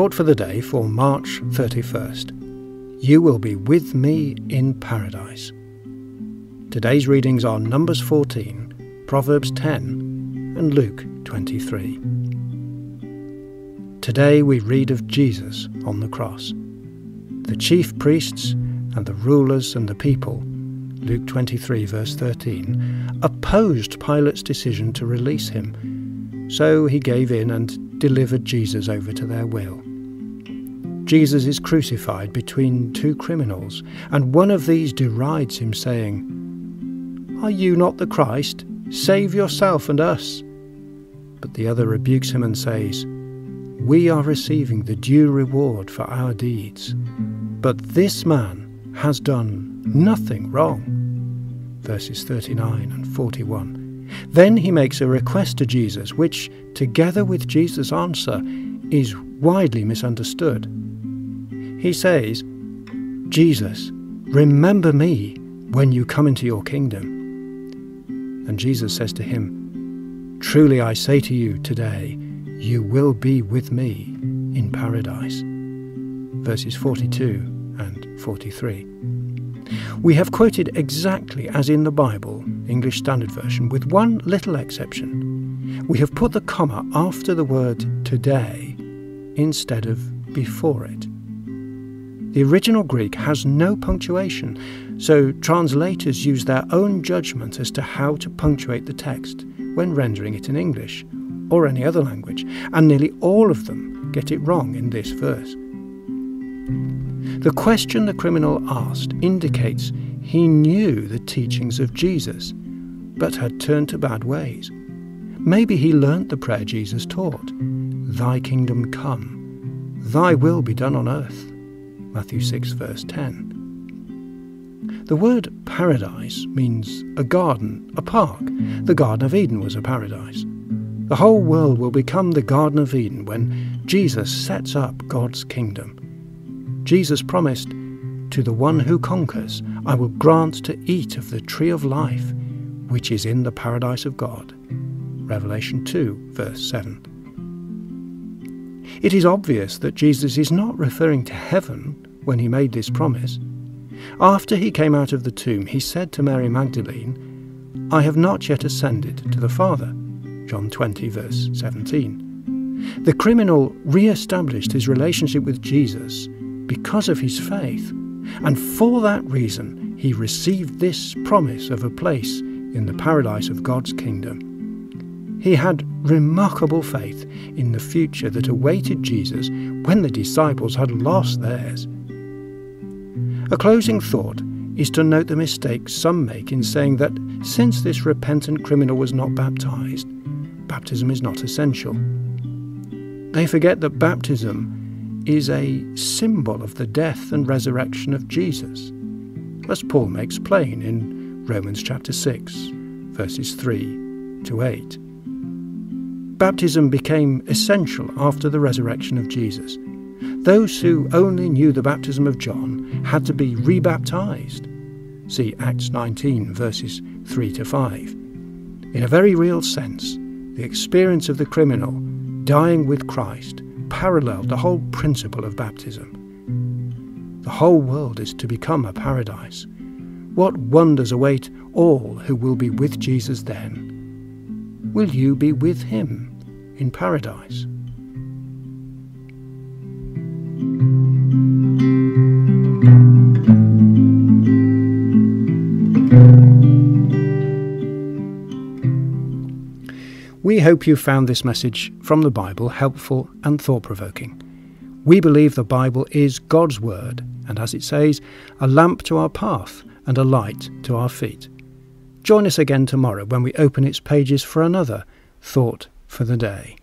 Thought for the day for March 31st. You will be with me in paradise. Today's readings are Numbers 14, Proverbs 10 and Luke 23. Today we read of Jesus on the cross. The chief priests and the rulers and the people, Luke 23 verse 13, opposed Pilate's decision to release him, so he gave in and delivered Jesus over to their will. Jesus is crucified between two criminals, and one of these derides him, saying, "Are you not the Christ? Save yourself and us." But the other rebukes him and says, "We are receiving the due reward for our deeds, but this man has done nothing wrong." Verses 39 and 41. Then he makes a request to Jesus, which, together with Jesus' answer, is widely misunderstood. He says, "Jesus, remember me when you come into your kingdom." And Jesus says to him, "Truly I say to you today, you will be with me in paradise." Verses 42 and 43. We have quoted exactly as in the Bible, English Standard Version, with one little exception. We have put the comma after the word today instead of before it. The original Greek has no punctuation, so translators use their own judgment as to how to punctuate the text when rendering it in English or any other language, and nearly all of them get it wrong in this verse. The question the criminal asked indicates he knew the teachings of Jesus, but had turned to bad ways. Maybe he learnt the prayer Jesus taught, "Thy kingdom come, thy will be done on earth." Matthew 6 verse 10. The word paradise means a garden, a park. The Garden of Eden was a paradise. The whole world will become the Garden of Eden when Jesus sets up God's kingdom. Jesus promised, "To the one who conquers, I will grant to eat of the tree of life, which is in the paradise of God." Revelation 2 verse 7. It is obvious that Jesus is not referring to heaven when he made this promise. After he came out of the tomb, he said to Mary Magdalene, "I have not yet ascended to the Father." John 20 verse 17. The criminal re-established his relationship with Jesus because of his faith, and for that reason he received this promise of a place in the paradise of God's kingdom. He had remarkable faith in the future that awaited Jesus when the disciples had lost theirs. A closing thought is to note the mistake some make in saying that since this repentant criminal was not baptized, baptism is not essential. They forget that baptism is a symbol of the death and resurrection of Jesus, as Paul makes plain in Romans chapter 6, verses 3 to 8. Baptism became essential after the resurrection of Jesus. Those who only knew the baptism of John had to be rebaptized. See Acts 19, verses 3 to 5. In a very real sense, the experience of the criminal dying with Christ paralleled the whole principle of baptism. The whole world is to become a paradise. What wonders await all who will be with Jesus then? Will you be with him in paradise? We hope you found this message from the Bible helpful and thought-provoking. We believe the Bible is God's Word, and as it says, a lamp to our path and a light to our feet. Join us again tomorrow when we open its pages for another Thought for the Day.